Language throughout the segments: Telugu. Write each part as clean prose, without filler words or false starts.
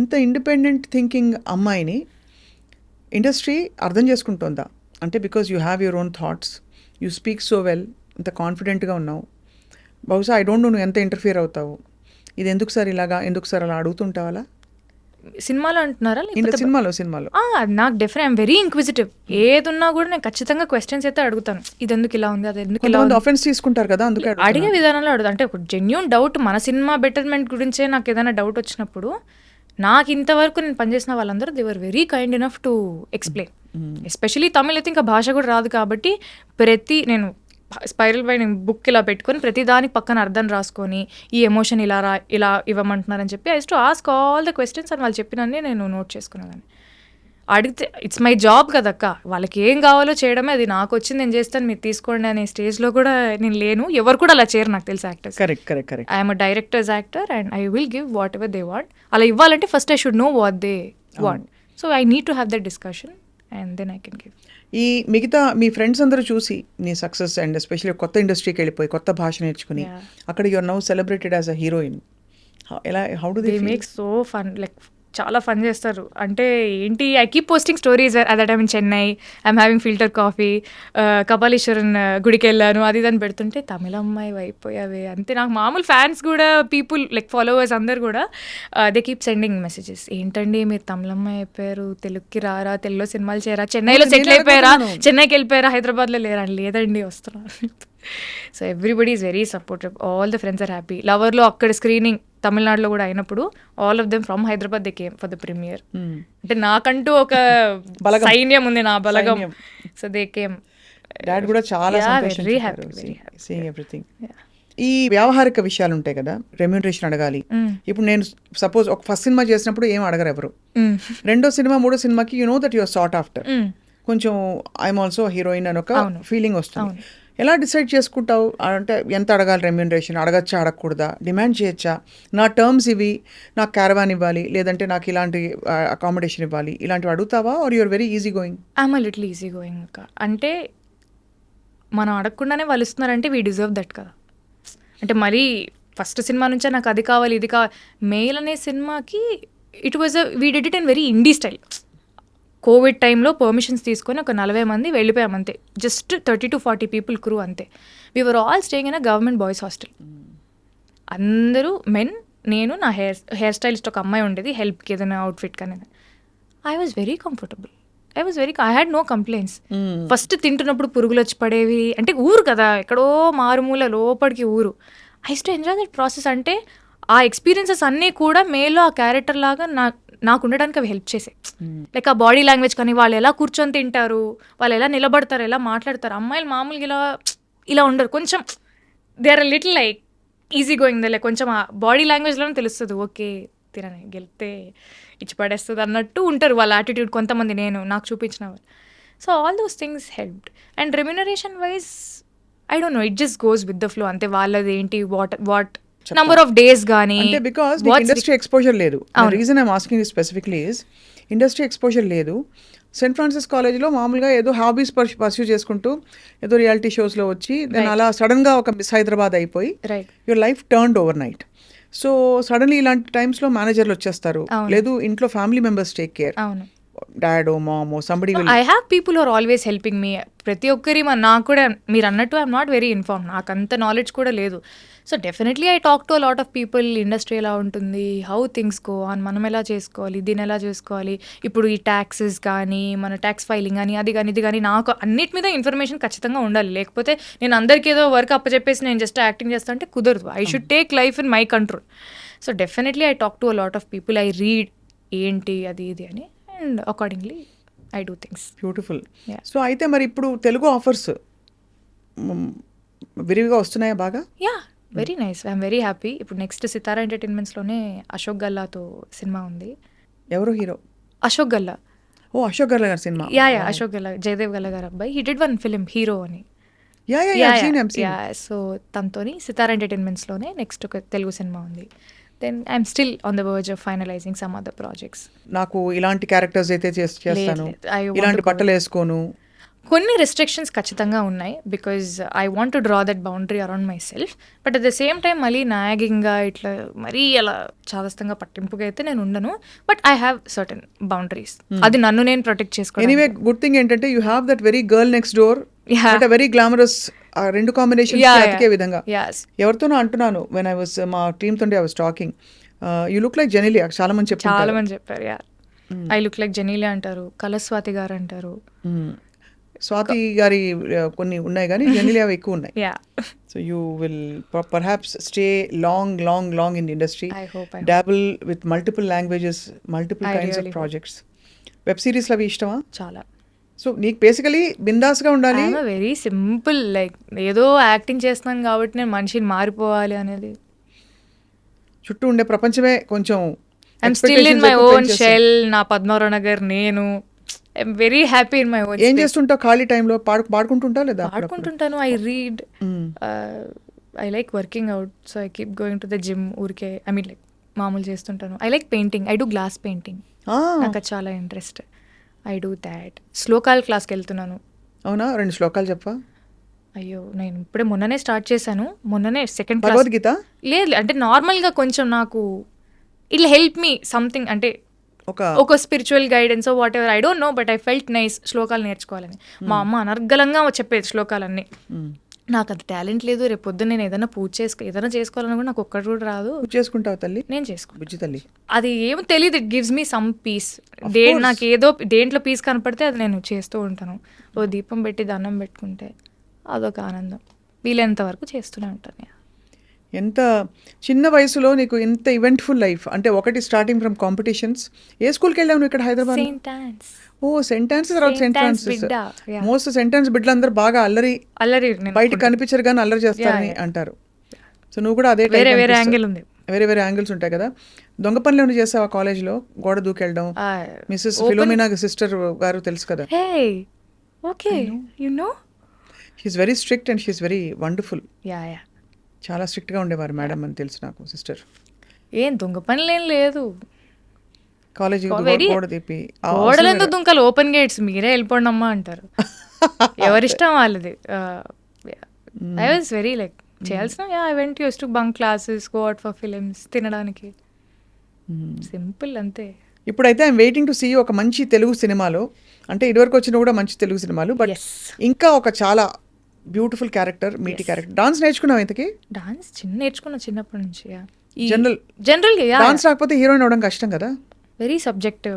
ఇంత ఇండిపెండెంట్ థింకింగ్ అమ్మాయిని ఇండస్ట్రీ అర్థం చేసుకుంటుందా? అంటే because you have your own thoughts, you speak so well, ఇంత కాన్ఫిడెంట్గా ఉన్నావు. బహుశా ఐ డోంట్ నో నువ్వు ఎంత ఇంటర్ఫియర్ అవుతావు, ఇది ఎందుకు సార్ ఇలాగా, ఎందుకు సార్ అలా అడుగుతుంటావా? సినిమాలో అంటున్నారా? సినిమాలో నాకు డెఫినెట్ ఐఎమ్ వెరీ ఇంక్విజిటివ్. ఏదున్నా కూడా నేను ఖచ్చితంగా క్వశ్చన్స్ అయితే అడుగుతాను. ఇది ఎందుకు ఇలా ఉంది, అది ఎందుకు ఇలా ఉంది. ఆఫెన్స్ తీసుకుంటారు కదా, అందుకే అడిగే విధానంలో అడుగుతాను. అంటే ఒక జెన్యూన్ డౌట్, మన సినిమా బెటర్మెంట్ గురించే నాకు ఏదైనా డౌట్ వచ్చినప్పుడు, నాకు ఇంతవరకు నేను పనిచేసిన వాళ్ళందరూ they were very kind enough to explain. Especially Tamil అయితే ఇంకా భాష కూడా రాదు కాబట్టి నేను స్పైరల్ బై నేను బుక్ ఇలా పెట్టుకొని ప్రతి దానికి పక్కన అర్థం రాసుకొని ఈ ఎమోషన్ ఇలా ఇవ్వమంటున్నారని చెప్పి I to ask all the questions అని వాళ్ళు చెప్పినన్నీ నేను నోట్ చేసుకునేదాన్ని. అడిగితే ఇట్స్ మై జాబ్ కదక్క, వాళ్ళకి ఏం కావాలో చేయడమే, అది నాకు వచ్చింది నేను చేస్తాను, మీరు తీసుకోండి అనే స్టేజ్లో కూడా నేను లేను. ఎవరు కూడా అలా చేయరు నాకు తెలిసి actors. Correct. I'm a director's actor and I will give whatever they want. అలా ఇవ్వాలంటే first I should know what they want. So I need to have that discussion and then I can give. ఈ మిగతా మీ ఫ్రెండ్స్ అందరూ చూసి నీ సక్సెస్ అండ్ ఎస్పెషల్లీ కొత్త ఇండస్ట్రీకి వెళ్ళిపోయి కొత్త భాష నేర్చుకుని అక్కడ you are now celebrated as a heroine, how do they make so fun, like చాలా ఫన్ చేస్తారు. అంటే ఏంటి, I keep posting stories at that time in Chennai, I'm having filter coffee, Kapaleeshwaran గుడికి వెళ్ళాను, అది దాన్ని పెడుతుంటే తమిళ అమ్మాయి అయిపోయావే అంతే. నాకు మామూలు ఫ్యాన్స్ కూడా, పీపుల్ లైక్ ఫాలోవర్స్ అందరు కూడా దే కీప్ సెండింగ్ మెసేజెస్, ఏంటండి మీరు తమిళ అమ్మాయి అయిపోయారు, తెలుగుకి రారా, తెలుగులో సినిమాలు చేయరా, చెన్నైలో సెటిల్ అయిపోయారా, చెన్నైకి వెళ్ళిపోయారా, హైదరాబాద్లో లేరా, లేదండి వస్తున్నారు. So everybody is very supportive, all the friends are happy. లవర్లో అక్కడ స్క్రీనింగ్ తమిళనాడులో కూడా అయినప్పుడు all of them from Hyderabad they came for the premiere. అంటే నాకంటూ ఒక సైన్యం ఉంది, నా బలగం. So they came. డాడ్ కూడా చాలా వెరీ హ్యాపీ సీయింగ్ ఎవ్రీథింగ్. ఈ వ్యావహారిక విషయాలు ఉంటాయి కదా, రెమ్యూనరేషన్ అడగాలి. ఇప్పుడు నేను సపోజ్ ఒక ఫస్ట్ సినిమా చేసినప్పుడు ఏం అడగరు ఎవరు, రెండో సినిమా మూడో సినిమాకి you know that your sought after, కొంచెం ఐఎమ్ ఆల్సో హీరోయిన్ అని ఒక ఫీలింగ్ వస్తుంది. ఎలా డిసైడ్ చేసుకుంటావు? అంటే ఎంత అడగాలి రెమ్యూనరేషన్, అడగచ్చా అడగకూడదా, డిమాండ్ చేయొచ్చా, నా టర్మ్స్ ఇవి, నాకు క్యారవాన్ ఇవ్వాలి, లేదంటే నాకు ఇలాంటి అకామిడేషన్ ఇవ్వాలి, ఇలాంటివి అడుగుతావా? Or you're very easy going? I'm a little easy going అక్క. అంటే మనం అడగకుండానే వాళ్ళు ఇస్తున్నారంటే వీ డిజర్వ్ దట్ కదా. అంటే మరీ ఫస్ట్ సినిమా నుంచే నాకు అది కావాలి ఇది కావాలి. మెయిల్ అనే సినిమాకి it was we did it in very INDI style. Covid టైంలో పర్మిషన్స్ తీసుకొని ఒక 40 మంది వెళ్ళిపోయాం అంతే, జస్ట్ 30 to 40 పీపుల్ క్రూ అంతే. We were all staying in a government boys hostel. అందరూ మెన్, నేను, నా హెయిర్ స్టైలిస్ట్ ఒక అమ్మాయి ఉండేది హెల్ప్కి ఏదైనా అవుట్ఫిట్ కానీ. I was very comfortable, I had no complaints. First తింటున్నప్పుడు పురుగులు వచ్చి పడేవి, అంటే ఊరు కదా, ఎక్కడో మారుమూల లోపలికి ఊరు. I used to enjoy that process. అంటే ఆ ఎక్స్పీరియన్సెస్ అన్నీ కూడా మేలో ఆ క్యారెక్టర్ లాగా నాకు ఉండడానికి అవి హెల్ప్ చేసాయి. లైక్ ఆ బాడీ లాంగ్వేజ్ కానీ, వాళ్ళు ఎలా కూర్చొని తింటారు, వాళ్ళు ఎలా నిలబడతారు, ఎలా మాట్లాడతారు. అమ్మాయిలు మామూలుగా ఇలా ఉండరు, కొంచెం they are little like easy going. Like కొంచెం ఆ బాడీ లాంగ్వేజ్లోనే తెలుస్తుంది, ఓకే తినని గెలితే ఇచ్చి పడేస్తుంది అన్నట్టు ఉంటారు వాళ్ళ యాటిట్యూడ్. కొంతమంది నాకు చూపించిన వాళ్ళు. So all those things helped. And remuneration wise I don't know, it just goes with the flow అంతే. వాళ్ళది ఏంటి, వాట్ నంబర్ ఆఫ్ డేస్ కానీ, అంటే బికాస్ ఇండస్ట్రీ ఎక్స్పోజర్ లేదు. Reason I'm asking specifically is industry exposure లేదు. సెయింట్ ఫ్రాన్సిస్ కాలేజ్లో మామూలుగా ఏదో హాబీస్ పర్స్యూ చేసుకుంటూ ఏదో రియాలిటీ షోస్లో వచ్చి దెన్ అలా సడన్గా ఒక మిస్ హైదరాబాద్ అయిపోయి your life turned overnight. So suddenly ఇలాంటి టైమ్స్లో మేనేజర్లు వచ్చేస్తారు, లేదు ఇంట్లో ఫ్యామిలీ మెంబర్స్ టేక్ కేర్, డాడో మామో somebody. I have people are always helping me. ప్రతి ఒక్కరి నాకు కూడా మీరు అన్నట్టు ఐఎమ్ నాట్ వెరీ ఇన్ఫార్మ్, నాకు అంత నాలెడ్జ్ కూడా లేదు. So definitely I talk to a lot of people, industry ఎలా ఉంటుంది, హౌ థింగ్స్ గో ఆన్, మనం ఎలా చేసుకోవాలి, దీన్ని ఎలా చేసుకోవాలి, ఇప్పుడు ఈ ట్యాక్సెస్ కానీ, మన ట్యాక్స్ ఫైలింగ్ కానీ, అది కానీ ఇది కానీ, నాకు అన్నిటి మీద ఇన్ఫర్మేషన్ ఖచ్చితంగా ఉండాలి. లేకపోతే నేను అందరికీ ఏదో వర్క్ అప్పచెప్పేసి నేను జస్ట్ యాక్టింగ్ చేస్తా అంటే కుదరదు. I should take life in my control. So definitely I talk to a lot of people, I read ఏంటి అది ఇది అని, and accordingly I do things. Beautiful. So అయితే మరి ఇప్పుడు తెలుగు ఆఫర్స్ విరివిగా వస్తున్నాయా బాగా? Yeah, very nice, I'm very happy. ఇప్పుడు నెక్స్ట్ సితారా ఎంటర్టైన్మెంట్స్లోనే అశోక్ గల్లాతో సినిమా ఉంది. ఎవరు హీరో? అశోక్ గల్లా. ఓ అశోక్ గల్లా గారి సినిమా. యా అశోక్ గల్లా, జయదేవ్ గల్లా గారు అబ్బాయి. He did one film hero అని. సో తనతోని సితారా ఎంటర్టైన్మెంట్స్లోనే నెక్స్ట్ ఒక తెలుగు సినిమా ఉంది. Then I'm still on the verge of finalizing some other projects. నాకు ఇలాంటి క్యారెక్టర్స్ అయితే చేస్తాను, ఇలాంటి బట్టలు వేసుకోను, కొన్ని రెస్ట్రిక్షన్స్ ఖచ్చితంగా ఉన్నాయి because I want to draw that boundary around my self. But at the same time మళ్ళీ నాగింగ్గా ఇట్లా మరీ అలా చాదస్తంగా పట్టింపుగా అయితే నేను ఉండను. But I have certain boundaries. అది నన్ను నేను ప్రొటెక్ట్ చేసుకోవాలి. ఎనీవే గుడ్ థింగ్ ఏంటంటే you have that very girl next door but very glamorous. ఆ రెండు కాంబినేషన్ అతికే విధంగా ఎవరితోనో అంటున్నాను వెన్ ఐ వాస్ మా టీమ్ తోటి I was talking, you look like Genelia. చాలా మంది చెప్పారు ఐ లుక్ లైక్ జెనీలియా అంటారు, కలస్వాతి గారు అంటారు. స్వాతి గారి కొన్ని ఉన్నాయి కానీ జెనీలియా ఎక్కువ ఉన్నాయి. So you will perhaps stay long long long in industry, డాబుల్ with multiple languages, multiple kinds of projects. Web సిరీస్లు అవి ఇష్టమా? చాలా. సో నీకు బేసికలీ బిందాస్గా ఉండాలి. వెరీ సింపుల్, లైక్ ఏదో యాక్టింగ్ చేస్తున్నాను కాబట్టి నేను మనిషిని మారిపోవాలి అనేది. చుట్టూ ఉండే ప్రపంచమే కొంచెం I'm still in my own shell. నా పద్మారావు నగర్ నేను. I'm very happy in my own. ఏం చేస్తుంటావు ఖాళీ టైంలో? పాడుకుంటుంటావు లేదా? పాడుకుంటుంటాను. I read, I like working out, so I keep going to the gym. ఊరికే ఐ మీన్ లైక్ మామూలు చేస్తుంటాను. I like painting, I do glass painting. నాకు చాలా ఇంట్రెస్ట్. I do that. శ్లోకాల క్లాస్కి వెళ్తున్నాను. అవునా? 2 శ్లోకాలు చెప్పా. అయ్యో నేను ఇప్పుడే మొన్ననే స్టార్ట్ చేశాను. మొన్ననే సెకండ్ భగవద్గీత. లేదు అంటే నార్మల్గా కొంచెం నాకు ఇట్లా హెల్ప్ మీ సంథింగ్, అంటే ఒక spiritual guidance what ever, I don't know, but I felt nice శ్లోకాలు నేర్చుకోవాలని. మా అమ్మ అనర్గళంగా చెప్పేది శ్లోకాలన్నీ. నాకు అది టాలెంట్ లేదు. రేపు పొద్దున్న నేను ఏదైనా ఏదైనా చేసుకోవాలని కూడా నాకు ఒక్కటి కూడా రాదు. చేసుకుంటావు తల్లి? నేను చేసుకుంటాను బుజ్జి తల్లి. అది ఏమో తెలియదు, it gives me some piece. నాకు ఏదో దేంట్లో పీస్ కనపడితే అది నేను చేస్తూ ఉంటాను. ఓ దీపం పెట్టి దండం పెట్టుకుంటే అదొక ఆనందం. వీలైనంత వరకు చేస్తూనే ఉంటాను. ఎంత చిన్న వయసులో నీకు ఎంత ఈవెంట్ఫుల్ లైఫ్. అంటే ఒకటి స్టార్టింగ్ ఫ్రమ్ కాంపిటీషన్స్. ఏ స్కూల్కి వెళ్ళావు ఇక్కడ హైదరాబాద్? ఓ సెయింట్ ఆన్స్, తర్వాత Saint Francis. Most Saint Ann's బిడ్డలందరూ బాగా అల్లరి బయట కనిపించరు కానీ అల్లరి చేస్తారని అంటారు. సో నువ్వు కూడా అదే వేరే వేరే యాంగిల్ ఉంది. వేరే వేరే యాంగిల్స్ ఉంటాయి కదా. దొంగ పనులు ఏమైనా చేసావా కాలేజ్లో? గోడ దూకెళ్ళడం. మిస్సెస్ ఫిలోమినా సిస్టర్ గారు తెలుసు కదా. Okay, you know she's very strict and she's very wonderful. చాలా స్ట్రిక్ట్గా ఉండేవారు మేడం అని తెలుసు నాకు. సిస్టర్ ఏం దొంగ పనులు ఏం లేదు. కాలేజీ గోడ తీపి గోడలందు దుంకలు, ఓపెన్ గేట్స్, మీరే వెళ్ళిపోండి అమ్మా అంటారు. ఎవరిష్టం వాళ్ళది. ఐ వాజ్ వెరీ లైక్ చేయాల్సిన I went use to bunk classes, go out for films, తినడానికి. సింపుల్ అంతే. ఇప్పుడైతే ఐఎమ్ వెయిటింగ్ టు సీ ఒక మంచి తెలుగు సినిమాలో. అంటే ఇదివరకు వచ్చిన కూడా మంచి తెలుగు సినిమాలు, బట్ ఇంకా ఒక చాలా బ్యూటిఫుల్ క్యారెక్టర్, మీటి క్యారెక్టర్. డాన్స్ నేర్చుకున్నావు ఇంతకి? డాన్స్ నేర్చుకున్నా చిన్నప్పటి నుంచి. జనరల్ డాన్స్ రాకపోతే హీరోయిన్ అవడం కష్టం కదా. Very subjective,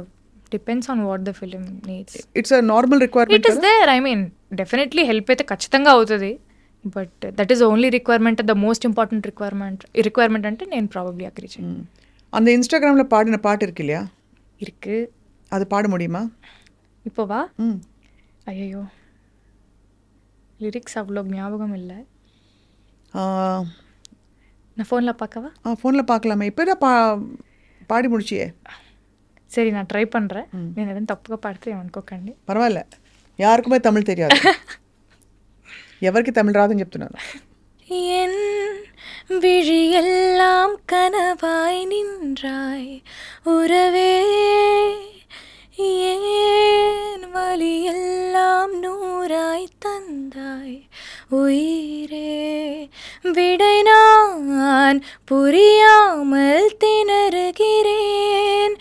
depends on what the film needs. It's a normal requirement. It is there, I mean definitely help అయితే ఖచ్చితంగా అవుతుంది. But that is only requirement, the most important requirement అంటే నేను ప్రాబబ్లీ అగ్రీ చేయను. அந்த இன்ஸ்டாகிராமில் பாடின பாட்டு இருக்கு இல்லையா? இருக்கு. அது பாட முடியுமா இப்போவா? ஐயோ லிரிக்ஸ் அவ்வளோ ஞாபகம் இல்லை. நான் ஃபோனில் பார்க்கவா? ஃபோனில் பார்க்கலாமே. இப்போ தான் பாடி முடிச்சியே. சரி நான் ட்ரை பண்ணுறேன். నేను ఏదైనా తప్పుగా పాడితే ఏమనుకోకండి. పర్వాలే, யாருக்குமே தமிழ் தெரியாது. ఎవరికి తమిళ రాదని చెప్తున్నాను. என் விழியெல்லாம் கனவாய் நின்றாய் உறவே, ஏன் வலியெல்லாம் நூறாய் தந்தாய் உயிரே, விடை நான் புரியாமல் திணறுகிறேன்,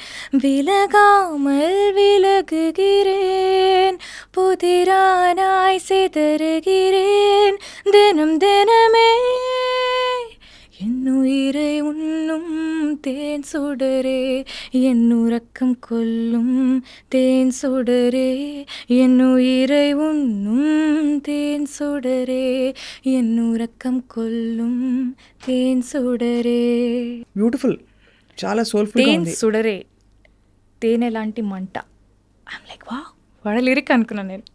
விலகாமல் விலகுகிறேன், புதிரானாய் சிதறுகிறேன் தினம் தினமே, என்னுயிரை உண்ணும் தேன் சுடரே, என் உறக்கம் கொல்லும் தேன் சுடரே, என்னுயிரை உண்ணும் தேன் சுடரே, என் உறக்கம் கொல்லும் தேன் சுடరే. బ్యూటిఫుల్, చాలా సోల్ఫుల్ గా ఉంది. తేన్ సుడరే, తేనె లాంటి మంట. ఐమ్ లైక్ వావ్, వాడ లిరిక్ అనుకున్నాను నేను.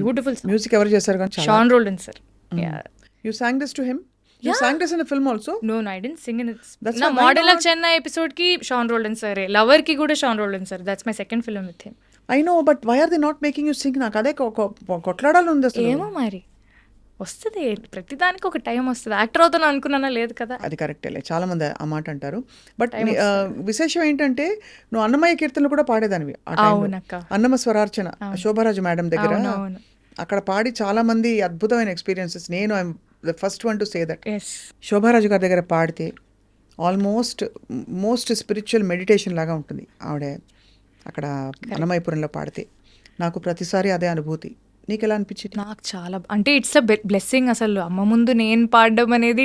బ్యూటిఫుల్. మ్యూజిక్ ఎవరు చేశారు? కానీ Sean Roldan sir. You sang this to him? You sang this in the film also? No, I didn't sing in it. Na Model of Chennai episode ki Sean Roldan sir, Lover ki kuda Sean Roldan sir. That's my second film with him. I know, but why are they not making you sing? నాకు అదే కొట్లాడాలి ఉంది అసలు. ఏమో మరి వస్తుంది, ప్రతిదానికి ఒక టైం వస్తుంది. యాక్టర్ అవుతాను అనుకున్నానా, లేదు కదా. అది కరెక్టేలే, చాలా మంది ఆ మాట అంటారు. బట్ విశేషం ఏంటంటే నువ్వు అన్నమయ్య కీర్తనలు కూడా పాడేదానివి ఆ టైంలో. అవునక్క. అన్నమ స్వరార్చన శోభారాజు మేడం దగ్గర అవునవును. అక్కడ పాడి చాలా మంది అద్భుతమైన ఎక్స్పీరియన్సెస్. నేను I'm the first one to say that. Yes. Shobha Raju గారి దగ్గర పాడితే మోస్ట్ స్పిరిచువల్ మెడిటేషన్ లాగా ఉంటుంది ఆవిడ అక్కడ అన్నమయ్యపురంలో పాడితే. నాకు ప్రతిసారి అదే అనుభూతి. నీకు ఎలా అనిపించింది? నాకు చాలా అంటే ఇట్స్ అ బ్లెస్సింగ్. అసలు అమ్మ ముందు నేను పాడడం అనేది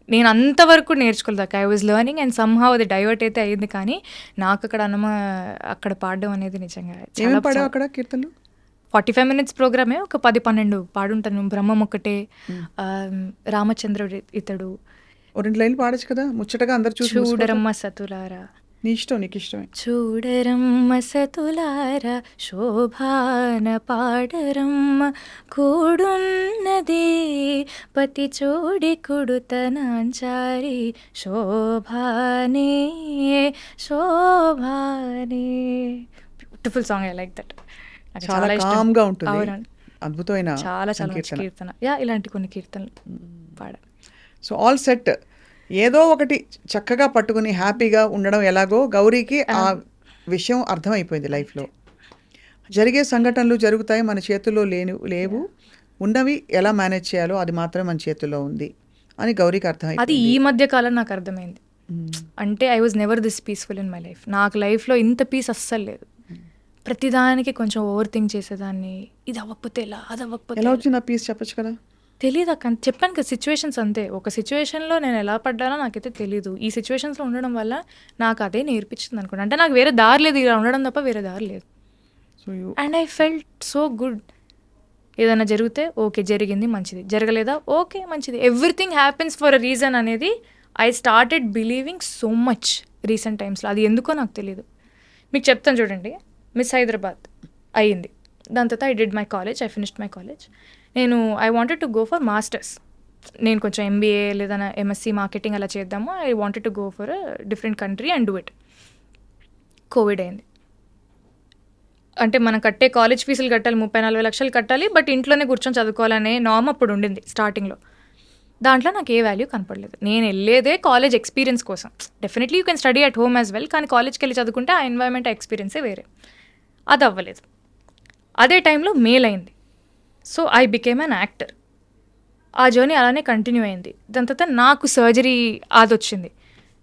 నేను అంతవరకు నేర్చుకోలేదు. I was learning and somehow అది డైవర్ట్ అయితే అయ్యింది. కానీ నాకు అక్కడ అక్కడ పాడడం అనేది నిజంగా ఏమేమి పాడావు అక్కడ కీర్తనలు? 45 minutes ప్రోగ్రామే, ఒక 10-12 పాడుంటాను. బ్రహ్మం ఒక్కటే, రామచంద్రుడు ఇతడు, ఓ 2 లైన్లు పాడచ్చు కదా, ముచ్చటగా అందరు చూసి. చూడరమ్మ సతులారా. నీ ఇష్టం, నీకు ఇష్టమే. చూడరమ్మ సతులారా శోభాన పాడరమ్మ కూడున్నది పతి చూడి కుడుతనాంచారి శోభానే శోభానే. Beautiful song, I like that. చాలా కామ్ గా ఉంటుంది, అద్భుతమైన చాలా మంచి కీర్తన. ఇలాంటి కొన్ని కీర్తనలు పాడాను. So all set. ఏదో ఒకటి చక్కగా పట్టుకుని హ్యాపీగా ఉండడం ఎలాగో గౌరీకి ఆ విషయం అర్థమైపోయింది. లైఫ్లో జరిగే సంఘటనలు జరుగుతాయి, మన చేతుల్లో లేవు, ఉన్నవి ఎలా మేనేజ్ చేయాలో అది మాత్రమే మన చేతుల్లో ఉంది అని గౌరీకి అర్థమైంది. అది ఈ మధ్య కాలం నాకు అర్థమైంది. అంటే I was never this peaceful in my life. నాకు లైఫ్లో ఇంత పీస్ అస్సలు లేదు. ప్రతిదానికి కొంచెం ఓవర్ థింక్ చేసేదాన్ని. ఇది అవ్వకపోతే ఎలా, అది అవ్వకపోతే ఎలా వచ్చింది ఆ పీస్ చెప్పచ్చు కదా. తెలీదు అక్క, చెప్పాను కదా, సిచ్యువేషన్స్ అంతే. ఒక సిచ్యువేషన్లో నేను ఎలా పడ్డానో నాకైతే తెలీదు. ఈ సిచ్యువేషన్స్లో ఉండడం వల్ల నాకు అదే నేర్పించింది అనుకోండి. అంటే నాకు వేరే దారి లేదు, ఇలా ఉండడం తప్ప వేరే దారి లేదు. And I felt so good. ఏదైనా జరిగితే ఓకే జరిగింది మంచిది, జరగలేదా ఓకే మంచిది, everything happens for a reason అనేది I started believing so much recent టైమ్స్లో. అది ఎందుకో నాకు తెలియదు. మీకు చెప్తాను చూడండి. మిస్ హైదరాబాద్ అయ్యింది, దాని తర్వాత I did my college, I finished my college. నేను I wanted to go for masters. నేను కొంచెం ఎంబీఏ లేదా ఎంఎస్సి మార్కెటింగ్ అలా చేద్దాము. I wanted to go for a different country and do it. COVID అయింది. అంటే మనం కట్టే కాలేజ్ ఫీజులు కట్టాలి, 30-40 లక్షలు కట్టాలి, బట్ ఇంట్లోనే కూర్చొని చదువుకోవాలనే నార్మ్ అప్పుడు ఉండింది స్టార్టింగ్లో. దాంట్లో నాకు ఏ వాల్యూ కనపడలేదు. నేను వెళ్ళేదే కాలేజ్ ఎక్స్పీరియన్స్ కోసం. Definitely you can study at home as well, కానీ కాలేజ్కి వెళ్ళి చదువుకుంటే ఆ ఎన్వైర్న్మెంట్, ఆ ఎక్స్పీరియన్సే వేరే. అది అవ్వలేదు. అదే టైంలో మెయిల్ అయింది. So I became an actor. ఆ జర్నీ అలానే కంటిన్యూ అయింది. దాని తర్వాత నాకు సర్జరీ అది వచ్చింది.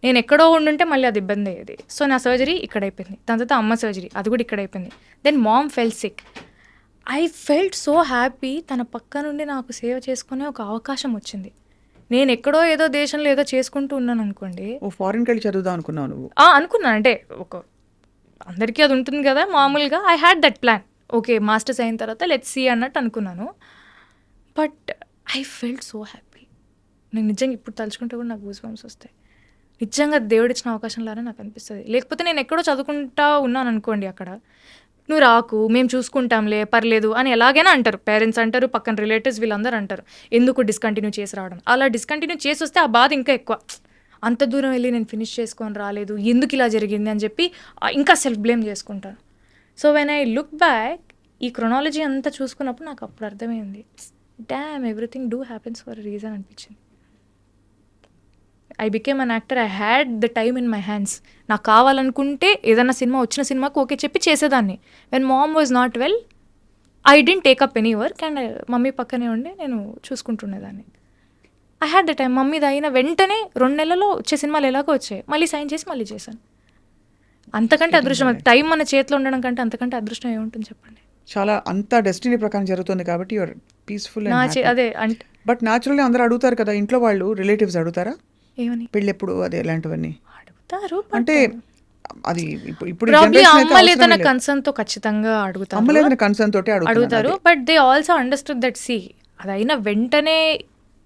నేను ఎక్కడో ఉండుంటే మళ్ళీ అది ఇబ్బంది అయ్యేది. సో నా సర్జరీ ఇక్కడ అయిపోయింది. దాని తర్వాత అమ్మ సర్జరీ, అది కూడా ఇక్కడ అయిపోయింది. Then mom fell sick. I felt so happy. తన పక్క నుండి నాకు సేవ చేసుకునే ఒక అవకాశం వచ్చింది. నేను ఎక్కడో ఏదో దేశంలో ఏదో చేసుకుంటూ ఉన్నాను అనుకోండి. ఫారిన్కి వెళ్ళి చదువుదాం అనుకున్నావు నువ్వు? అనుకున్నాను. అంటే అందరికీ అది ఉంటుంది కదా మామూలుగా. I had that plan. Okay masters అయిన తర్వాత లెట్స్ సీ అన్నట్టు అనుకున్నాను. But I felt so happy. నేను నిజంగా ఇప్పుడు తలుచుకుంటే కూడా నాకు గూస్ బంప్స్ వస్తాయి. నిజంగా దేవుడు ఇచ్చిన అవకాశం లానే నాకు అనిపిస్తుంది. లేకపోతే నేను ఎక్కడో చదువుకుంటా ఉన్నాను అనుకోండి, అక్కడ నువ్వు రాకు, మేము చూసుకుంటాంలే, పర్లేదు అని ఎలాగైనా అంటారు. పేరెంట్స్ అంటారు, పక్కన రిలేటివ్స్ వీళ్ళందరూ అంటారు, ఎందుకు డిస్కంటిన్యూ చేసి రావడం. అలా డిస్కంటిన్యూ చేసి వస్తే ఆ బాధ ఇంకా ఎక్కువ. అంత దూరం వెళ్ళి నేను ఫినిష్ చేసుకొని రాలేదు, ఎందుకు ఇలా జరిగింది అని చెప్పి ఇంకా సెల్ఫ్ బ్లేమ్ చేసుకుంటాను. So when I look back, ఈ క్రొనాలజీ అంతా చూసుకున్నప్పుడు నాకు అప్పుడు అర్థమైంది, damn everything do happens for reason అనిపించింది. I became an actor. I had the time in my hands. నాకు కావాలనుకుంటే ఏదైనా సినిమా వచ్చిన సినిమాకి ఓకే చెప్పి చేసేదాన్ని. When mom was not well, I didn't take up any work and mummy పక్కనే ఉండి నేను చూసుకుంటుండేదాన్ని. I had the time. మమ్మీది అయిన వెంటనే 2 నెలల్లో వచ్చే సినిమాలు ఎలాగో వచ్చాయి, మళ్ళీ సైన్ చేసి మళ్ళీ చేశాను. అంతకంటే అదృష్టం, టైం మన చేతిలో ఉండడం కంటే అంతకంటే అదృష్టం ఏముంటుంది చెప్పండి. చాలా అంత డెస్టినీ ప్రకారం జరుగుతుంది కాబట్టి యువర్ పీస్ఫుల్. అదే అంటే బట్ న్యాచురల్లీ అందరూ అడుగుతారు కదా, ఇంట్లో వాళ్ళు రిలేటివ్స్ అడుగుతారా ఏమని, పెళ్ళి ఎప్పుడు, అదే ఇలాంటివన్నీ అడుగుతారు. అంటే అది ఇప్పుడు అమ్మ లేదన్న కన్సర్న్ తో ఖచ్చితంగా అడుగుతారు. అమ్మ లేదన్న కన్సర్న్ తోటి అడుగుతారు. But they also understood that see అది అయినా వెంటనే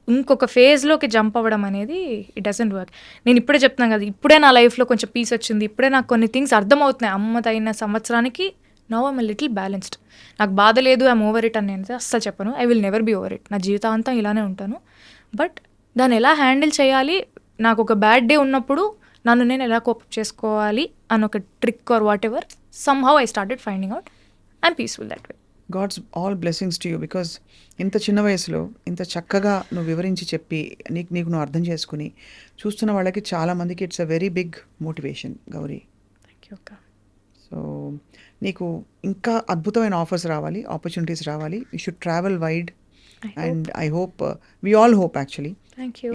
ఇంకొక ఫేజ్లోకి జంప్ అవ్వడం అనేది ఇట్ డజంట్ వర్క్. నేను ఇప్పుడే చెప్తున్నాను కదా, ఇప్పుడే నా లైఫ్లో కొంచెం పీస్ వచ్చింది, ఇప్పుడే నాకు కొన్ని థింగ్స్ అర్థమవుతున్నాయి. అమ్మదైన సంవత్సరానికి నౌ ఐమ్ లిటిల్ బ్యాలెన్స్డ్. నాకు బాధ లేదు, ఐమ్ ఓవర్ ఇట్ అని నేను అస్సలు చెప్పను. I will never be over it. నా జీవితాంతం ఇలానే ఉంటాను. బట్ దాన్ని ఎలా హ్యాండిల్ చేయాలి, నాకు ఒక బ్యాడ్ డే ఉన్నప్పుడు నన్ను నేను ఎలా కోపప్ చేసుకోవాలి అని ఒక trick or whatever, somehow I started finding out. I'm peaceful that way. God's all blessings to you because ఇంత చిన్న వయసులో ఇంత చక్కగా నువ్వు వివరించి చెప్పి నీకు నువ్వు అర్థం చేసుకుని చూస్తున్న వాళ్ళకి చాలా మందికి it's a very big motivation Gauri. Thank you అక్క. సో నీకు ఇంకా అద్భుతమైన ఆఫర్స్ రావాలి, ఆపర్చునిటీస్ రావాలి. You should travel wide I hope. And I hope we all hope actually thank you.